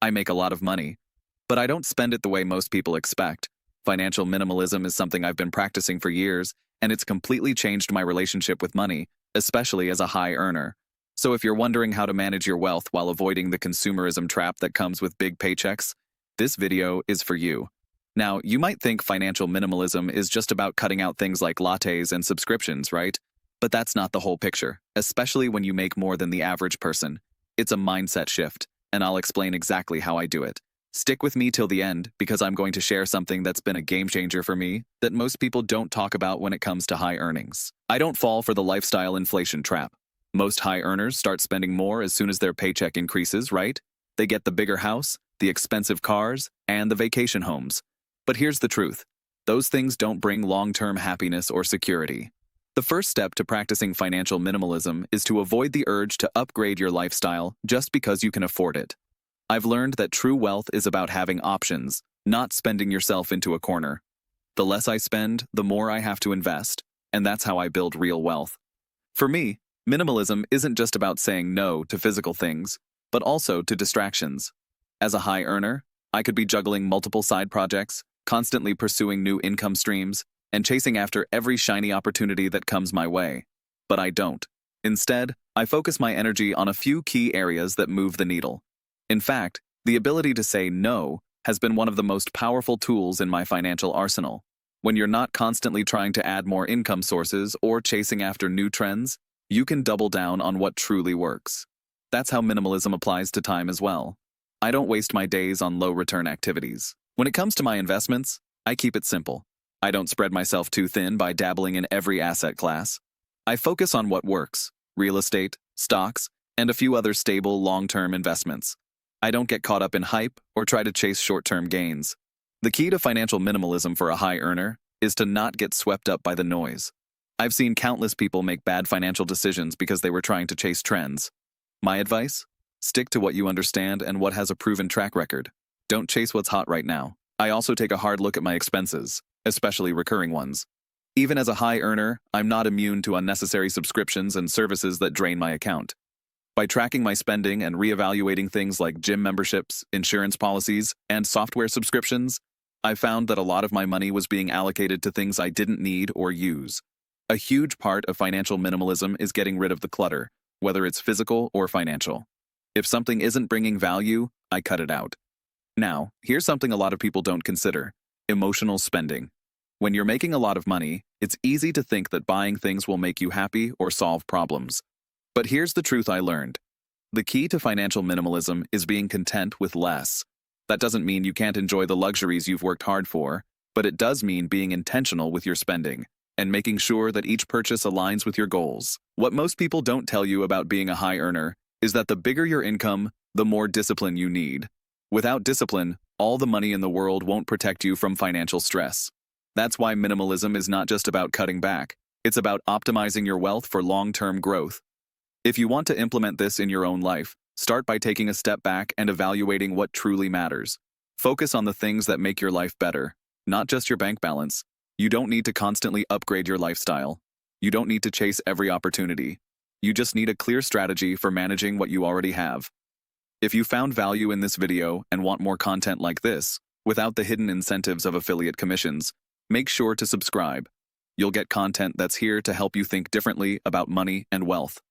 I make a lot of money, but I don't spend it the way most people expect. Financial minimalism is something I've been practicing for years, and it's completely changed my relationship with money, especially as a high earner. So if you're wondering how to manage your wealth while avoiding the consumerism trap that comes with big paychecks, this video is for you. Now, you might think financial minimalism is just about cutting out things like lattes and subscriptions, right? But that's not the whole picture, especially when you make more than the average person. It's a mindset shift, and I'll explain exactly how I do it. Stick with me till the end because I'm going to share something that's been a game changer for me that most people don't talk about when it comes to high earnings. I don't fall for the lifestyle inflation trap. Most high earners start spending more as soon as their paycheck increases, right? They get the bigger house, the expensive cars, and the vacation homes. But here's the truth. Those things don't bring long-term happiness or security. The first step to practicing financial minimalism is to avoid the urge to upgrade your lifestyle just because you can afford it. I've learned that true wealth is about having options, not spending yourself into a corner. The less I spend, the more I have to invest, and that's how I build real wealth. For me, minimalism isn't just about saying no to physical things, but also to distractions. As a high earner, I could be juggling multiple side projects, constantly pursuing new income streams, and chasing after every shiny opportunity that comes my way. But I don't. Instead, I focus my energy on a few key areas that move the needle. In fact, the ability to say no has been one of the most powerful tools in my financial arsenal. When you're not constantly trying to add more income sources or chasing after new trends, you can double down on what truly works. That's how minimalism applies to time as well. I don't waste my days on low-return activities. When it comes to my investments, I keep it simple. I don't spread myself too thin by dabbling in every asset class. I focus on what works: real estate, stocks, and a few other stable long-term investments. I don't get caught up in hype or try to chase short-term gains. The key to financial minimalism for a high earner is to not get swept up by the noise. I've seen countless people make bad financial decisions because they were trying to chase trends. My advice? Stick to what you understand and what has a proven track record. Don't chase what's hot right now. I also take a hard look at my expenses, especially recurring ones. Even as a high earner, I'm not immune to unnecessary subscriptions and services that drain my account. By tracking my spending and reevaluating things like gym memberships, insurance policies, and software subscriptions, I found that a lot of my money was being allocated to things I didn't need or use. A huge part of financial minimalism is getting rid of the clutter, whether it's physical or financial. If something isn't bringing value, I cut it out. Now, here's something a lot of people don't consider: emotional spending. When you're making a lot of money, it's easy to think that buying things will make you happy or solve problems. But here's the truth I learned. The key to financial minimalism is being content with less. That doesn't mean you can't enjoy the luxuries you've worked hard for, but it does mean being intentional with your spending and making sure that each purchase aligns with your goals. What most people don't tell you about being a high earner is that the bigger your income, the more discipline you need. Without discipline, all the money in the world won't protect you from financial stress. That's why minimalism is not just about cutting back. It's about optimizing your wealth for long-term growth. If you want to implement this in your own life, start by taking a step back and evaluating what truly matters. Focus on the things that make your life better, not just your bank balance. You don't need to constantly upgrade your lifestyle. You don't need to chase every opportunity. You just need a clear strategy for managing what you already have. If you found value in this video and want more content like this, without the hidden incentives of affiliate commissions, make sure to subscribe. You'll get content that's here to help you think differently about money and wealth.